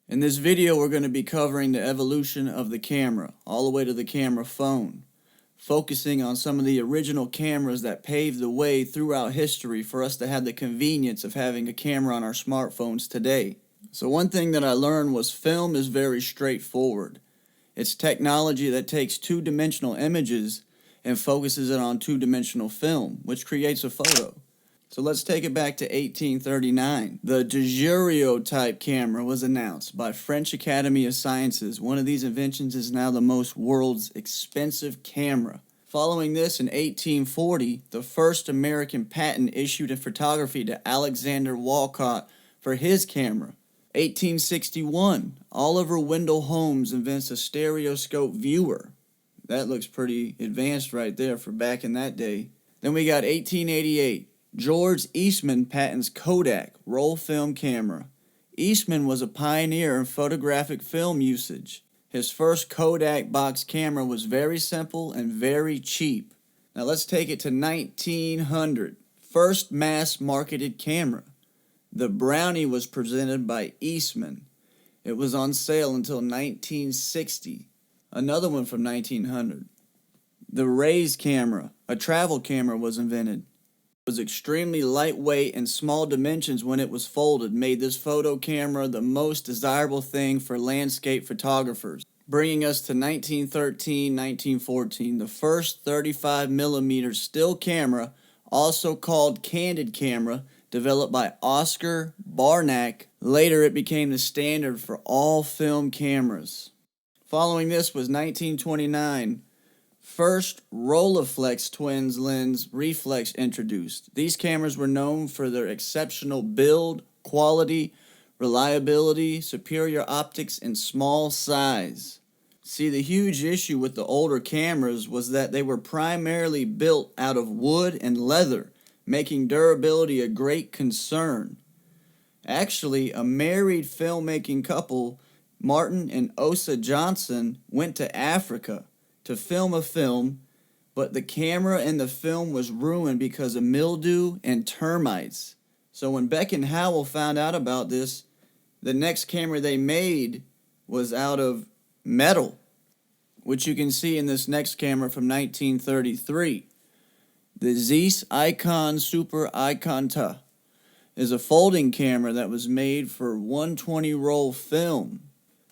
In this video, we're going to be covering the evolution of the camera, all the way to the camera phone, focusing on some of the original cameras that paved the way throughout history for us to have the convenience of having a camera on our smartphones today. So one thing that I learned was film is very straightforward. It's technology that takes two-dimensional images and focuses it on two-dimensional film, which creates a photo. So let's take it back to 1839. The daguerreotype camera was announced by French Academy of Sciences. One of these inventions is now the most world's expensive camera. Following this, in 1840, the first American patent issued in photography to Alexander Walcott for his camera. 1861, Oliver Wendell Holmes invents a stereoscope viewer. That looks pretty advanced right there for back in that day. Then we got 1888. George Eastman patents Kodak roll film camera. Eastman was a pioneer in photographic film usage. His first Kodak box camera was very simple and very cheap. Now let's take it to 1900. First mass-marketed camera. The Brownie was presented by Eastman. It was on sale until 1960. Another one from 1900. The Raise camera, a travel camera, was invented. Was extremely lightweight and small dimensions when it was folded made this photo camera the most desirable thing for landscape photographers. Bringing us to 1913-1914, the first 35mm still camera, also called candid camera, developed by Oscar Barnack. Later it became the standard for all film cameras. Following this was 1929. First Rolleiflex twins lens reflex introduced. These cameras were known for their exceptional build, quality, reliability, superior optics, and small size. See, the huge issue with the older cameras was that they were primarily built out of wood and leather, making durability a great concern. Actually, a married filmmaking couple, Martin and Osa Johnson, went to Africa to film a film, but the camera in the film was ruined because of mildew and termites. So when Beck and Howell found out about this, the next camera they made was out of metal, which you can see in this next camera from 1933. The Zeiss Icon Super Iconta is a folding camera that was made for 120 roll film.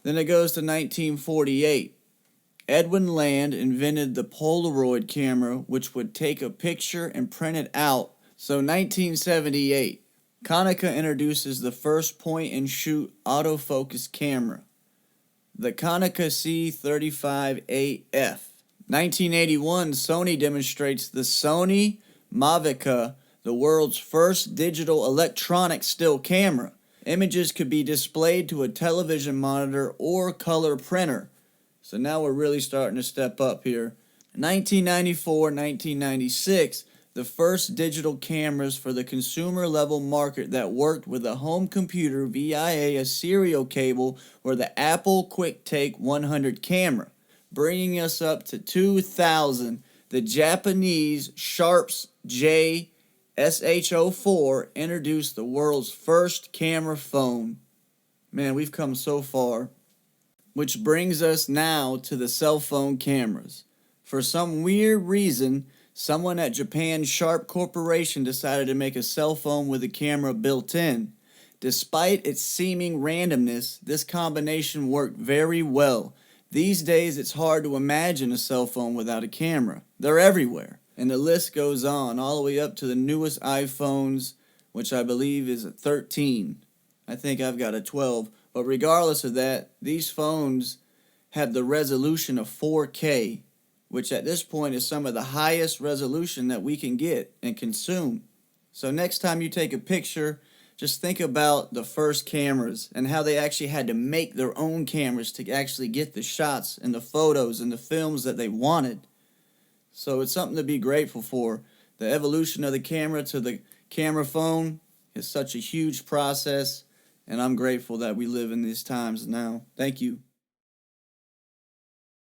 Then it goes to 1948. Edwin Land invented the Polaroid camera, which would take a picture and print it out. So 1978, Konica introduces the first point-and-shoot autofocus camera, the Konica C35AF. 1981, Sony demonstrates the Sony Mavica, the world's first digital electronic still camera. Images could be displayed to a television monitor or color printer. So now we're really starting to step up here. 1994-1996, the first digital cameras for the consumer level market that worked with a home computer via a serial cable were the Apple QuickTake 100 camera. Bringing us up to 2000, the Japanese Sharps J SH04 introduced the world's first camera phone. Man, we've come so far. Which brings us now to the cell phone cameras. For some weird reason, someone at Japan Sharp Corporation decided to make a cell phone with a camera built in. Despite its seeming randomness, this combination worked very well. These days, it's hard to imagine a cell phone without a camera. They're everywhere. And the list goes on, all the way up to the newest iPhones, which I believe is a 13. I think I've got a 12. But regardless of that, these phones have the resolution of 4K, which at this point is some of the highest resolution that we can get and consume. So next time you take a picture, just think about the first cameras and how they actually had to make their own cameras to actually get the shots and the photos and the films that they wanted. So it's something to be grateful for. The evolution of the camera to the camera phone is such a huge process. And I'm grateful that we live in these times now. Thank you.